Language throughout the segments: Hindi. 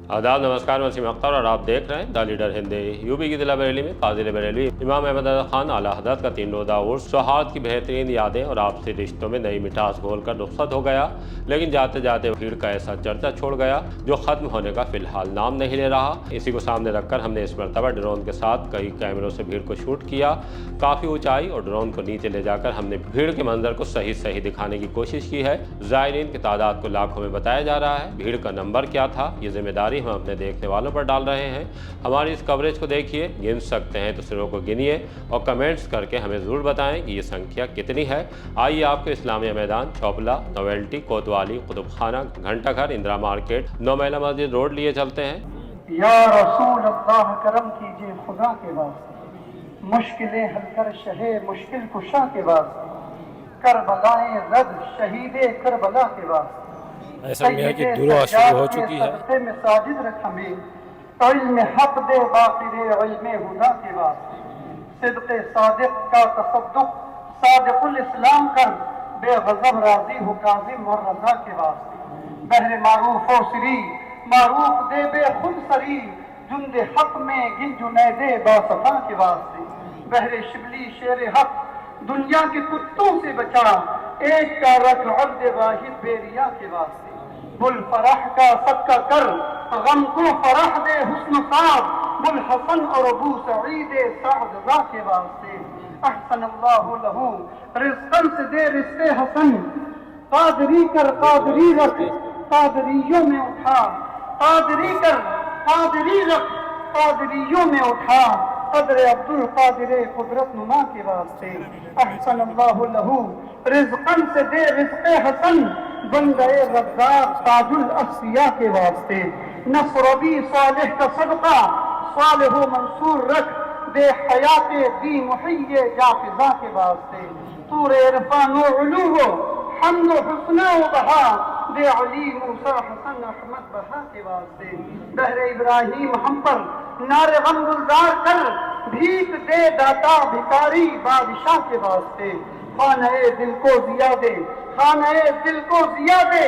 आदाब, नमस्कार। मैं वसीम अख्तर और आप देख रहे हैं द लीडर हिंदी। यूपी की जिला बरेली में काज़ी बरेली इमाम अहमद रज़ा खान आला हज़रत का 3 रोज़ा उर्स सौहार्द की बेहतरीन यादें और आपसी रिश्तों में नई मिठास घोलकर रुखसत हो गया, लेकिन जाते जाते भीड़ का ऐसा चर्चा छोड़ गया जो ख़त्म होने का फिलहाल नाम नहीं ले रहा। इसी को सामने रखकर हमने इस मरतबा ड्रोन के साथ कई कैमरों से भीड़ को शूट किया। काफ़ी ऊंचाई और ड्रोन को नीचे ले जाकर हमने भीड़ के मंजर को सही सही दिखाने की कोशिश की है। ज़ायरीन की तादाद को लाखों में बताया जा रहा है। भीड़ का नंबर क्या था, ये जिम्मेदारी हम अपने देखने वालों पर डाल रहे हैं। हमारी इस कवरेज को देखिए, गिन सकते हैं तो सिरों को गिनिए और कमेंट्स करके हमें ज़रूर बताएं कि ये संख्या कितनी है। आइए आपको इस्लामिया मैदान, चौपला, नोवेल्टी, कोतवाली, कुतुब खाना, घंटाघर, इंदिरा मार्केट, 9 महिला मस्जिद रोड लिए चलते हैं। या रसूल अल्लाह करम कीजिए खुदा के वास्ते, मुश्किलें हल कर शहे मुश्किल कुशा के वास्ते, करबलाए रद शहीदे करबला के वास्ते। ऐसा में कि दुआ शुरू हो चुकी है। में साजिद रख हमें इल्म हक दे बाक़िरे इल्म हुदा के वास्ते, सिद्क़े सादिक़ का तसद्दुक़ सादिक़ुल इस्लाम कर, बेग़ज़ब राज़ी हो काज़िम और रज़ा के वास्ते। बहरे मारूफ ओ सरी मारूफ दे बे खुद सरी, जुंदे हक में गिन जुनैदे बासफा के वास्ते। बहरे शिबली शेर हक दुनिया के कुत्तों से बचा, एक का रख अब्द वाहिद बेरिया के वास्ते। बुल फराह का सबका कर गम को फराह दे हुस्न साब, बुल हसन और अबू सईद साअदा के वास्ते। अहसन अल्लाहु लहू रिज़्क़न से दे रिज़्क़े हसन, कादरी कर कादरी रख कादरियों में उठा, कादरी कर कादरी रख कादरियों में उठा, कदर अब्दुल कादिर कुदरत नुमा के वास्ते। अहसन अल्लाहु लहू रिज़्क़न से दे रिज़्क़े हसन, बंदे रज़्ज़ाक़ ताजुल अस्सिया के वास्ते। नसरबी सालिह का सदका सालिह मंसूर रख, दे हयाते दी मुहय्ये जाफ़िज़ा के वास्ते। तूरे इरफ़ान व उलूह हम्द हुस्न व बहा, दे अली मूसा हसन अहमद बहा के वास्ते। बहरे इब्राहीम हम पर नारे गम गुलजार कर, भीख दे दाता भिखारी बादशाह के वास्ते। खाने दिल को जिया दे खाने दिल को जिया दे,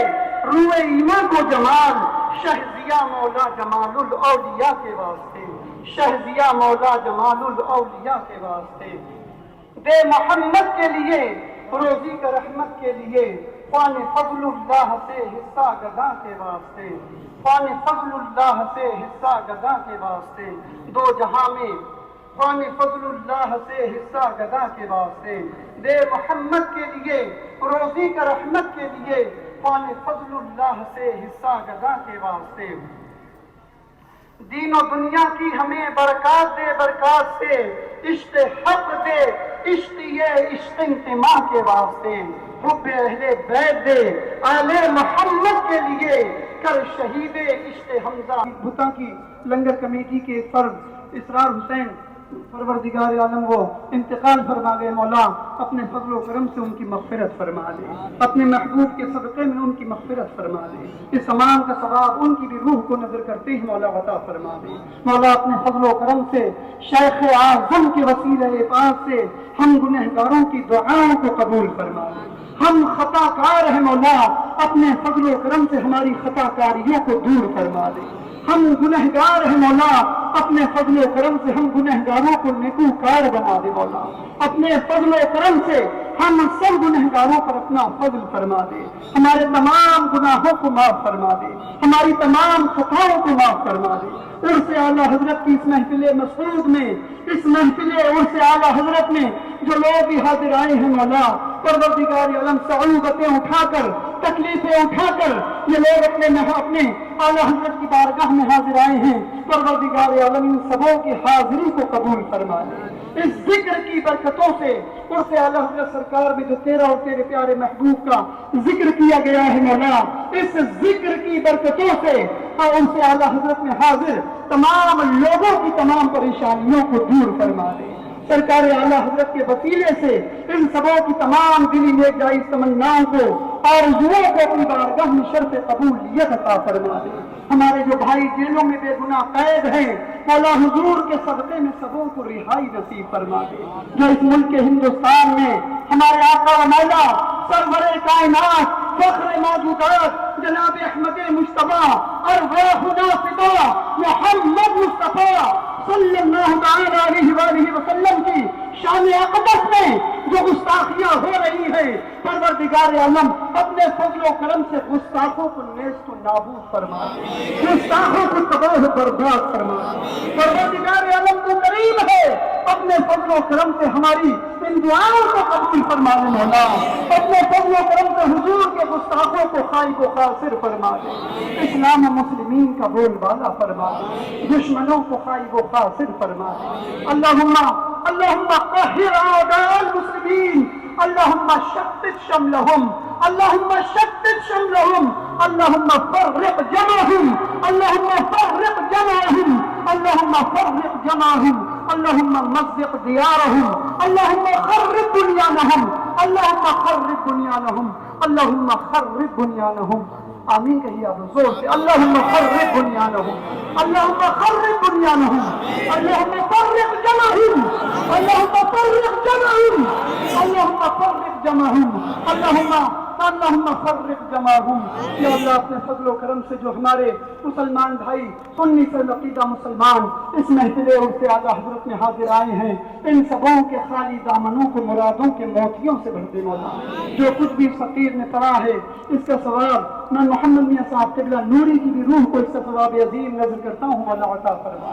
रूए ईमान को जमाल शहजिया मौला जमालुल औलिया के वास्ते। शहजिया मौला जमालुल औलिया के वास्ते। दे मोहम्मद के लिए रोजी का रहमत के लिए, फ़ान फज़लुल्लाह से हिस्सा गदा के वास्ते। फ़ान फज़लुल्लाह से हिस्सा गदा के वास्ते। दो जहां में फ़ान फज़लुल्लाह से हिस्सा गदा के वास्ते। दे मोहम्मद के लिए रोजी का रहमत के लिए, फ़ान फज़लुल्लाह से हिस्सा गदा के वास्ते। दीन और दुनिया की हमें बरकत दे बरकत से, इश्क़ हक़ दे इश्क़ ये इश्क़ इंतिमा के वास्ते। हुब्बे अहले बैत दे आले मोहम्मद के लिए, कर शहीदे इश्क़ हमज़ा। भुता की लंगर कमेटी के फर्द इसरार हुसैन परवरदिगार आलम वो इंतकाल फरमा गए। मौला अपने फजल करम से उनकी मग़फ़िरत फरमा दे, अपने महबूब के सदक़े में उनकी मग़फ़िरत फरमा दे। इस तमाम का सवाब उनकी भी रूह को नजर करते ही मौला अता फरमा दे। मौला अपने फजल करम से शेख आज़म के वसीले पाक से हम गुनहगारों की दुआओं को कबूल फरमा दे। हम खताकार हैं मौला, अपने फजल करम से हमारी खताकारियों को दूर फरमा दे। हम गुनहगार हैं मौला, अपने फजल करम से हम गुनहगारों को नेकूकार बना दे। मौला अपने फजल करम से हम सब गुनहगारों पर अपना फजल फरमा दे। हमारे तमाम गुनाहों को माफ फरमा दे, हमारी तमाम खताओं को माफ फरमा दे। उर्स आला हजरत की इस महफिल मसरूद में, इस महफिल उर्स आला हजरत में जो लोग भी हाजिर आए हैं मौला, परवरदिगार आलम सऊबतें उठाकर, तकलीफें उठाकर ये लोग अपने आला हजरत की बारगाह में हाजिर आए हैं। परवरदिगार आलम इन सबों की हाजिरी को कबूल फरमा ले। इस जिक्र की बरकतों से उर्स आला हजरत सरकार में जो तेरा और तेरे प्यारे महबूब का जिक्र किया गया है मौला, इस जिक्र की बरकतों से उनसे आला हजरत में हाजिर तमाम लोगों की तमाम परेशानियों को दूर फरमा दे। सरकार आला हजरत के वसीले से इन सबों की तमाम दिली नेक जायज़ तमन्नाओं को और जुओं को अपनी बारगाह में शर्फ़ कबूलियत अता फरमा दे। हमारे जो भाई जेलों में बेगुनाह कैद हैं, मौला हुजूर के सदक़े में सबों को रिहाई नसीब फरमा दे। जो इस मुल्क के हिंदुस्तान में हमारे आका व मौला सरवरे कायनात फख्र मौजूदात जनाब अहमद मुश्तबा और खुदा फिदा शान अक़दस में जो गुस्ताखियां हो रही है, परवरदिगार आलम अपने फजलो करम से गुस्ताखों को नेस्त व नाबूद फरमा दे, गुस्ताखों को तबाह बर्बाद फरमा दे। परवरदिगार आलम तो करीम है, अपने फजलो करम से हमारी इन दुआओं को कबूल फरमा दे मौला, अपने फजलो करम से हुजूर के गुस्ताखों को खाइब व खासिर फरमा दे, इस्लाम मुस्लिमीन का बोलबाला फरमा दे, दुश्मनों को खाइब व खासिर फरमा दे। अल्लाहुम्मा अल्लाहुम्मा क़हिर आदाअल मुस्लिमीन, अल्लाहुम्मा शत्तित शमलहुम, अल्लाहुम्मा शत्तित शमलहुम, अल्लाहुम्मा फर्रिक़ जमअहुम, अल्लाहुम्मा फर्रिक़ जमअहुम, अल्लाहुम्मा फर्रिक़ जमअहुम, अल्लाहुम्मा मज़्ज़िक़ दियारहुम, अल्लाहुम्मा खर्रिब बुनियानहुम, अल्लाहुम्मा खर्रिब बुनियानहुम, अल्लाहुम्मा खर्रिब बुनियानहुम। आमीन कहिए आप जोर से, अल्लाहुम्मा खर्रिब बुनियानहुम, अल्लाहुम्मा खर्रिब बुनियानहुम, अल्लाहुम्मा फर्रिक़ जमअहुम, अल्लाहुम्मा फर्रिक़ जमअहुम, अल्लाहुम्मा फर्रिक़ जमअहुम, अल्लाहुम्मा फर्रिक़ जमअहुम। या अल्लाह अपने फज़ल व करम से जो हमारे मुसलमान भाई सुन्नी से अक़ीदा मुसलमान इस महफ़िल उर्स आला हज़रत में हाजिर आए हैं, इन सबों के खाली दामनों को मुरादों के मोतियों से भर दे मौला। जो कुछ भी फ़कीर ने पढ़ा है इसका सवाब मैं मोहम्मद मियां साहब क़िबला नूरी की भी रूह को इसका सवाब अज़ीम नज़र करता हूँ, मौला अता फरमा।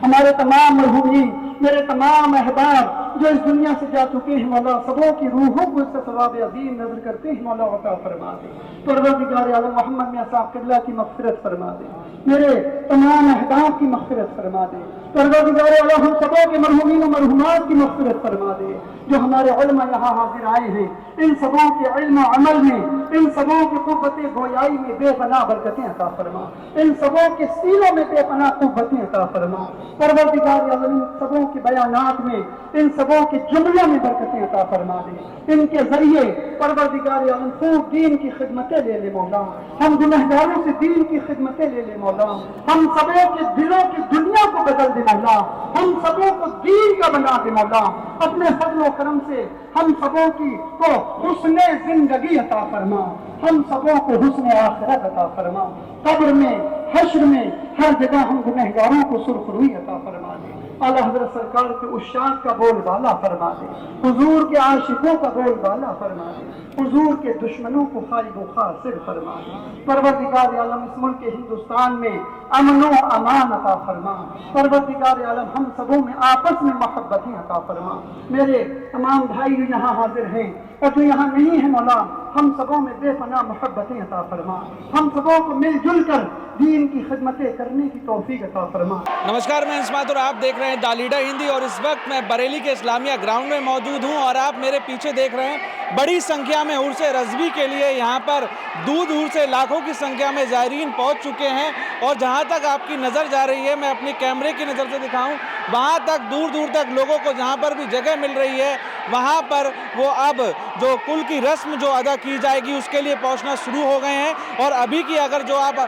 हमारे तमाम मरहूमीन, मेरे तमाम अहबाब जो इस दुनिया से जा चुके हैं मौला, सबों की रूहों को इसका सवाब अज़ीम नज़र करते हैं, मौला अता फरमा दे। परवरदिगार आलम मोहम्मद मियां साहब क़िबला की मग़फ़िरत फरमा दे, मेरे तमाम अहबाब की मग़फ़िरत फरमा दे। परवरदिगार आलम हम सबों के मरहूमीन और मरहूमात की मग़फ़िरत फरमा दे। जो हमारे उलमा यहाँ हाजिर आए हैं, इन सबों के इल्म अमल में, इन सबों की क़ुव्वत गोयाई में बेपनाह बरकतें अता फरमा, इन सबों के सीनों में बेपनाह क़ुव्वतें अता फरमा। परवरदिगार आलम इन सबों के बयानात में, इन सबों के जुमलों में बरकतें अता फरमा दे। इनके ज़रिए परवरदिगार आलम खूब दीन की खिदमतें ले ले मौला, हम गुनहगारों से दीन की खिदमतें ले ले मौला, हम सबों के दिलों की दुनिया को बदल दे मौला, हम सबों को दीन का बना दे मौला। अपने फज़ल व करम से हम सबों की को हुस्ने जिंदगी अता फरमा, हम सबों को हुस्ने आखिरत अता फरमा। कब्र में, हश्र में, हर जगह हम गुनहगारों को सुरखरुई अता फरमा दे। आला हज़रत सरकार के उस्ताद का बोलबाला फरमा दे, हुजूर के आशिकों का बोलबाला फरमा दे, हुजूर के दुश्मनों को खाइब व खासिर फरमा दे। परवरदिगार आलम इस मुल्क हिंदुस्तान में अमन व अमान अता फरमा। परवरदिगार आलम हम सबों में आपस में मोहब्बतें अता फरमा। मेरे तमाम भाई जो यहाँ हाजिर हैं और जो यहाँ नहीं है मौला, हम सबों में बेपनाह मोहब्बतें अता फरमा, हम सबों को मिलजुल कर दीन की खिदमतें करने की तौफीक अता फरमा। नमस्कार, मैं इस्मात और आप देख रहे हैं द लीडर हिंदी और इस वक्त मैं बरेली के इस्लामिया ग्राउंड में मौजूद हूं और आप मेरे पीछे देख रहे हैं बड़ी संख्या में उर्स रज़वी के लिए यहाँ पर दूर दूर से लाखों की संख्या में ज़ायरीन पहुँच चुके हैं। और जहाँ तक आपकी नज़र जा रही है, मैं अपनी कैमरे की नज़र से दिखाऊं, वहाँ तक दूर दूर तक लोगों को जहाँ पर भी जगह मिल रही है वहाँ पर वो अब जो कुल की रस्म जो अदा की जाएगी उसके लिए पहुँचना शुरू हो गए हैं। और अभी की अगर जो आप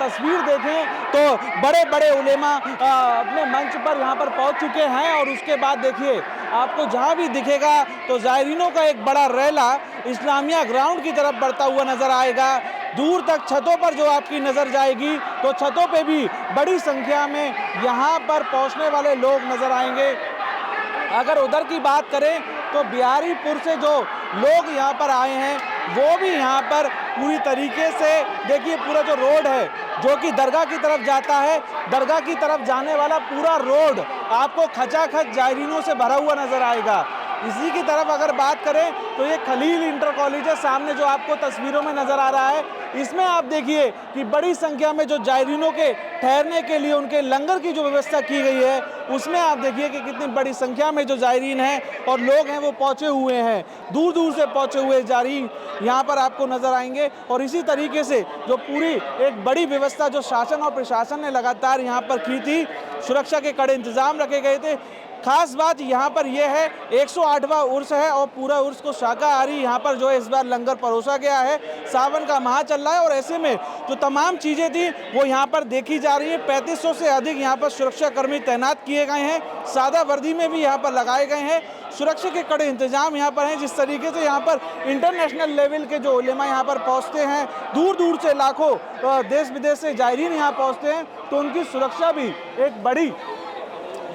तस्वीर देखें तो बड़े बड़े उलेमा अपने मंच पर यहाँ पर पहुँच चुके हैं। और उसके बाद देखिए आपको जहाँ भी दिखेगा तो ज़ायरीनों का एक बड़ा रैला इस्लामिया ग्राउंड की तरफ बढ़ता हुआ नज़र आएगा। दूर तक छतों पर जो आपकी नज़र जाएगी तो छतों पे भी बड़ी संख्या में यहाँ पर पहुँचने वाले लोग नज़र आएंगे। अगर उधर की बात करें तो बिहारीपुर से जो लोग यहाँ पर आए हैं वो भी यहाँ पर पूरी तरीके से देखिए पूरा जो रोड है जो कि दरगाह की तरफ जाता है, दरगाह की तरफ जाने वाला पूरा रोड आपको खचाखच ज़ायरीनों से भरा हुआ नज़र आएगा। इसी की तरफ अगर बात करें तो ये खलील इंटर कॉलेज है सामने जो आपको तस्वीरों में नज़र आ रहा है। इसमें आप देखिए कि बड़ी संख्या में जो ज़ायरीनों के ठहरने के लिए उनके लंगर की जो व्यवस्था की गई है उसमें आप देखिए कि कितनी बड़ी संख्या में जो ज़ायरीन हैं और लोग हैं वो पहुँचे हुए हैं, दूर दूर से पहुँचे हुए ज़ायरीन यहाँ पर आपको नज़र आएंगे। और इसी तरीके से जो पूरी एक बड़ी व्यवस्था जो शासन और प्रशासन ने लगातार यहाँ पर की थी, सुरक्षा के कड़े इंतज़ाम रखे गए थे। खास बात यहाँ पर यह है 108वां उर्स है और पूरा उर्स को शाकाहारी यहाँ पर जो है इस बार लंगर परोसा गया है। सावन का माह चल रहा है और ऐसे में जो तमाम चीज़ें थी वो यहाँ पर देखी जा रही है। 3500 से अधिक यहाँ पर सुरक्षा कर्मी तैनात किए गए हैं, सादा वर्दी में भी यहाँ पर लगाए गए हैं। सुरक्षा के कड़े इंतजाम यहाँ पर हैं। जिस तरीके से यहाँ पर इंटरनेशनल लेवल के जो उलेमा यहाँ पर पहुँचते हैं, दूर दूर से लाखों देश विदेश से ज़ायरीन यहाँ पहुँचते हैं, तो उनकी सुरक्षा भी एक बड़ी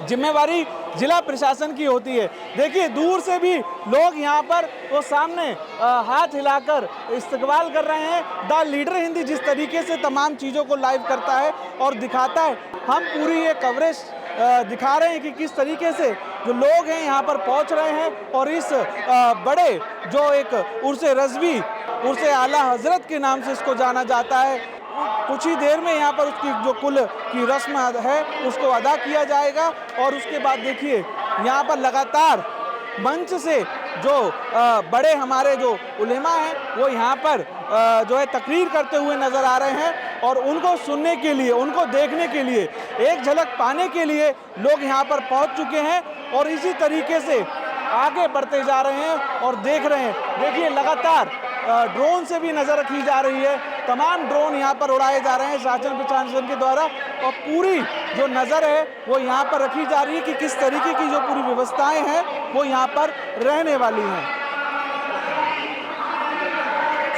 जिम्मेवारी जिला प्रशासन की होती है। देखिए दूर से भी लोग यहाँ पर वो सामने हाथ हिलाकर इस्तकबाल कर रहे हैं। द लीडर हिंदी जिस तरीके से तमाम चीज़ों को लाइव करता है और दिखाता है, हम पूरी ये कवरेज दिखा रहे हैं कि किस तरीके से जो लोग हैं यहाँ पर पहुँच रहे हैं और इस बड़े जो एक उर्से रज़वी, उर्से आला हज़रत के नाम से इसको जाना जाता है, कुछ ही देर में यहाँ पर उसकी जो कुल की रस्म है उसको अदा किया जाएगा। और उसके बाद देखिए यहाँ पर लगातार मंच से जो बड़े हमारे जो उलेमा हैं वो यहाँ पर जो है तकरीर करते हुए नज़र आ रहे हैं और उनको सुनने के लिए, उनको देखने के लिए, एक झलक पाने के लिए लोग यहाँ पर पहुँच चुके हैं और इसी तरीके से आगे बढ़ते जा रहे हैं और देख रहे हैं। देखिए लगातार ड्रोन से भी नज़र रखी जा रही है, तमाम ड्रोन यहाँ पर उड़ाए जा रहे हैं शासन प्रशासन के द्वारा और पूरी जो नज़र है वो यहाँ पर रखी जा रही है कि किस तरीके की जो पूरी व्यवस्थाएं हैं वो यहाँ पर रहने वाली हैं।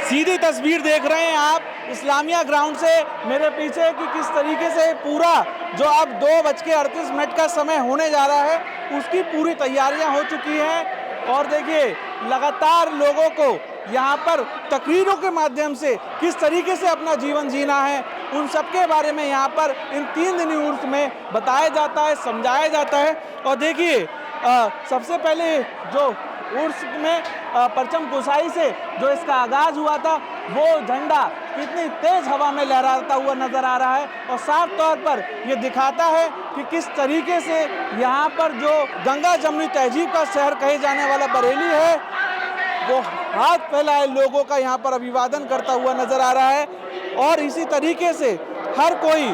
सीधी तस्वीर देख रहे हैं आप इस्लामिया ग्राउंड से मेरे पीछे कि किस तरीके से पूरा जो अब 2:38 का समय होने जा रहा है उसकी पूरी तैयारियां हो चुकी हैं। और देखिए लगातार लोगों को यहाँ पर तकरीरों के माध्यम से किस तरीके से अपना जीवन जीना है उन सब के बारे में यहाँ पर इन 3 दिनी उर्स में बताया जाता है, समझाया जाता है। और देखिए सबसे पहले जो उर्स में परचम कुशाई से जो इसका आगाज़ हुआ था वो झंडा कितनी तेज़ हवा में लहराता हुआ नज़र आ रहा है और साफ तौर पर ये दिखाता है कि किस तरीके से यहाँ पर जो गंगा जमुनी तहजीब का शहर कहे जाने वाला बरेली है वो हाथ फैलाए लोगों का यहाँ पर अभिवादन करता हुआ नज़र आ रहा है। और इसी तरीके से हर कोई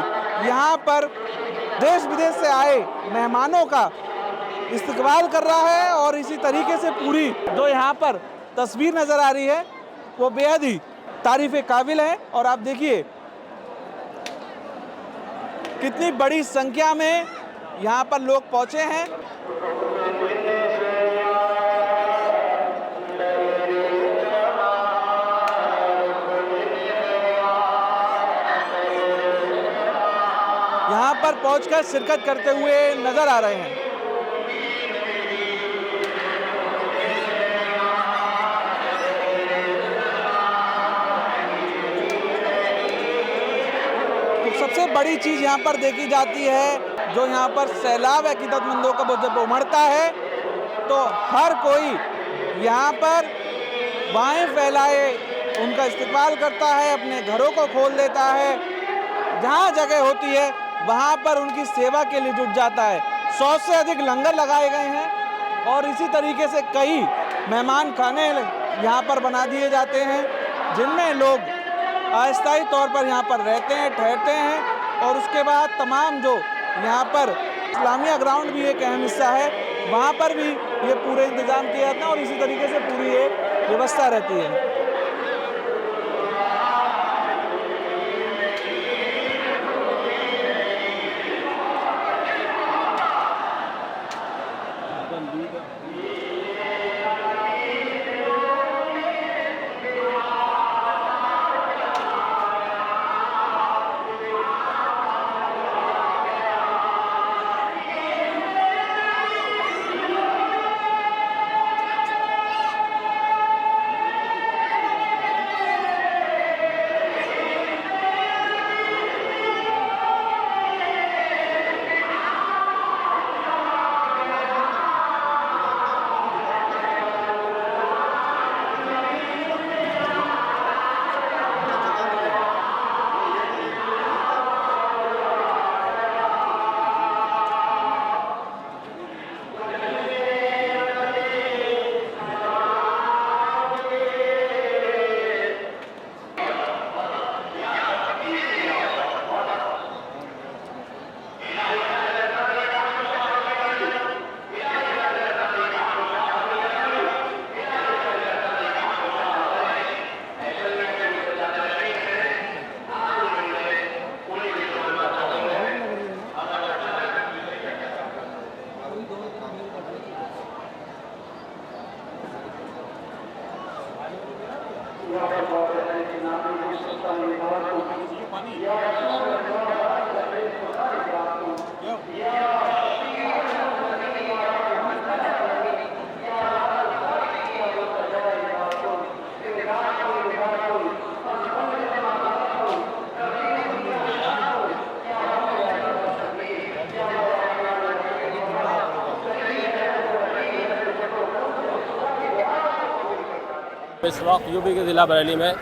यहाँ पर देश विदेश से आए मेहमानों का इस्तकबाल कर रहा है और इसी तरीके से पूरी जो यहाँ पर तस्वीर नज़र आ रही है वो बेहद ही तारीफ़ काबिल है। और आप देखिए कितनी बड़ी संख्या में यहाँ पर लोग पहुँचे हैं। यहाँ पर पहुँचकर शिरकत करते हुए नज़र आ रहे हैं। सबसे बड़ी चीज़ यहाँ पर देखी जाती है जो यहाँ पर सैलाब अकीदतमंदों का जब उमड़ता है तो हर कोई यहाँ पर बाहें फैलाए उनका इस्तकबाल करता है, अपने घरों को खोल देता है, जहाँ जगह होती है वहाँ पर उनकी सेवा के लिए जुट जाता है। 100 से अधिक लंगर लगाए गए हैं और इसी तरीके से कई मेहमान खाने यहाँ पर बना दिए जाते हैं जिनमें लोग अस्थायी तौर पर यहाँ पर रहते हैं, ठहरते हैं। और उसके बाद तमाम जो यहाँ पर इस्लामिया ग्राउंड भी एक अहम हिस्सा है, वहाँ पर भी ये पूरे इंतज़ाम किए जाते हैं और इसी तरीके से पूरी एक व्यवस्था रहती है। इस वक्त यूपी के ज़िला बरेली में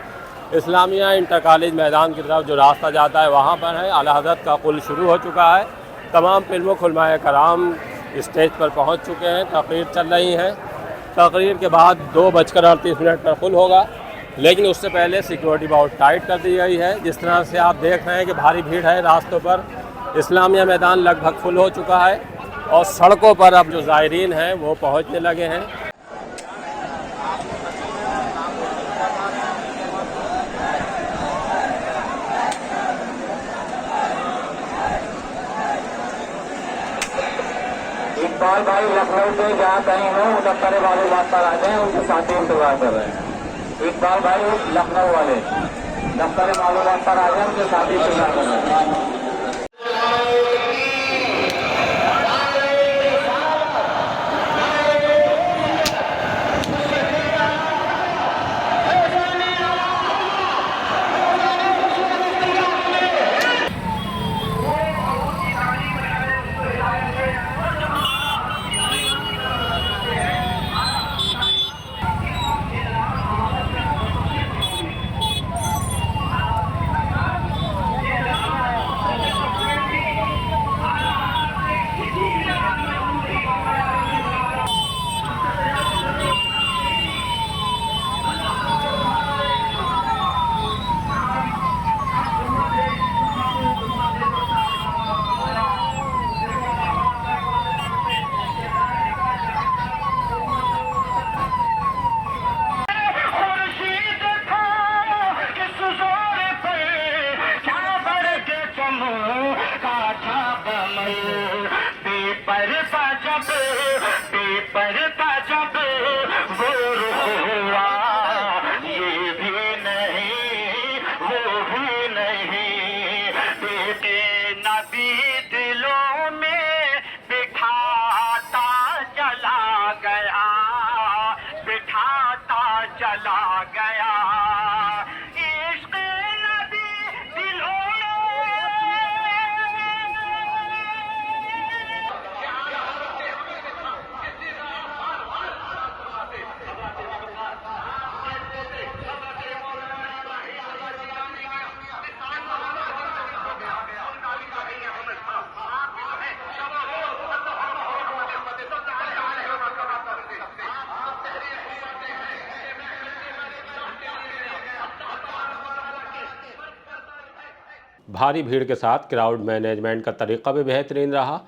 इस्लामिया इंटर कॉलेज मैदान की तरफ जो रास्ता जाता है वहाँ पर है। आला हज़रत का पुल शुरू हो चुका है। तमाम प्रमुख उलमाए कराम स्टेज पर पहुँच चुके हैं। तकरीर चल रही है। तकरीर के बाद 2:38 पर पुल होगा, लेकिन उससे पहले सिक्योरिटी बहुत टाइट कर दी गई है। जिस तरह से आप देख रहे हैं कि भारी भीड़ है रास्तों पर। इस्लामिया मैदान लगभग फुल हो चुका है और सड़कों पर अब जो ज़ायरीन हैं वो पहुँचने लगे हैं। इकबाल भाई लखनऊ से जहाँ कहीं हो दफ्तर वाले पर आ जाए, उनके साथ इंतजार कर रहे हैं। इकबाल भाई लखनऊ वाले दफ्तर वाले पर आ जाए, उनके साथ इंतजार कर रहे हैं। भारी भीड़ के साथ क्राउड मैनेजमेंट का तरीका भी बेहतरीन रहा।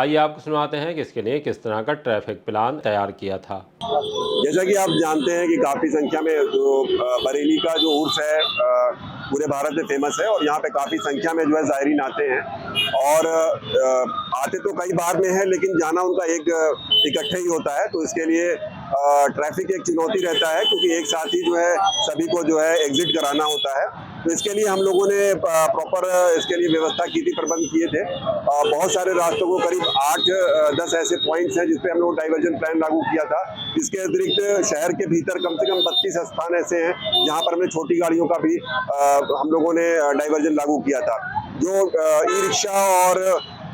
आइए आपको सुनाते हैं कि इसके लिए किस तरह का ट्रैफिक प्लान तैयार किया था। जैसा कि आप जानते हैं कि काफ़ी संख्या में जो बरेली का जो उर्स है पूरे भारत में फेमस है और यहाँ पे काफ़ी संख्या में जो है ज़ायरीन आते हैं और आते तो कई बार में है, लेकिन जाना उनका एक इकट्ठे ही होता है। तो इसके लिए ट्रैफिक एक चुनौती रहता है, क्योंकि एक साथ ही जो है सभी को जो है एग्जिट कराना होता है। तो इसके लिए हम लोगों ने प्रॉपर इसके लिए व्यवस्था की थी, प्रबंध किए थे। बहुत सारे रास्तों को करीब 8-10 ऐसे पॉइंट्स हैं जिसपे हम लोग डाइवर्जन प्लान लागू किया था। इसके अतिरिक्त शहर के भीतर कम से कम 32 स्थान ऐसे हैं जहां पर हमने छोटी गाड़ियों का भी हम लोगों ने डाइवर्जन लागू किया था। जो ई रिक्शा और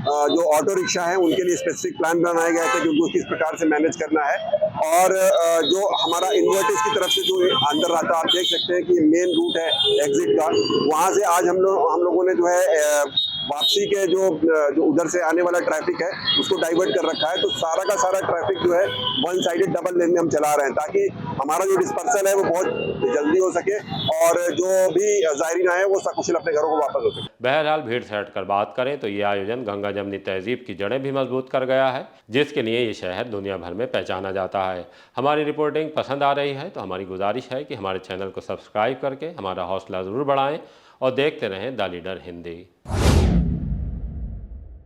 जो ऑटो रिक्शा है उनके लिए स्पेसिफिक प्लान बनाया गया था कि उनको किस प्रकार से मैनेज करना है। और जो हमारा इन्वर्टेज की तरफ से जो अंदर रहता है, आप देख सकते हैं कि मेन रूट है एग्जिट का, वहाँ से आज हम लोगों ने जो है वापसी के जो उधर से आने वाला ट्रैफिक है उसको डाइवर्ट कर रखा है। तो सारा का सारा ट्रैफिक जो है वन साइडेड डबल लेन में हम चला रहे हैं ताकि हमारा जो डिस्पर्सल है वो बहुत जल्दी हो सके और जो भी ज़ायरीन आए वो सकुशल अपने घरों को वापस हो सके। बहरहाल भीड़ से हटकर बात करें तो ये आयोजन गंगा जमनी तहजीब की जड़ें भी मजबूत कर गया है, जिसके लिए ये शहर दुनिया भर में पहचाना जाता है। हमारी रिपोर्टिंग पसंद आ रही है तो हमारी गुजारिश है कि हमारे चैनल को सब्सक्राइब करके हमारा हौसला ज़रूर बढ़ाएं और देखते रहें द लीडर हिंदी।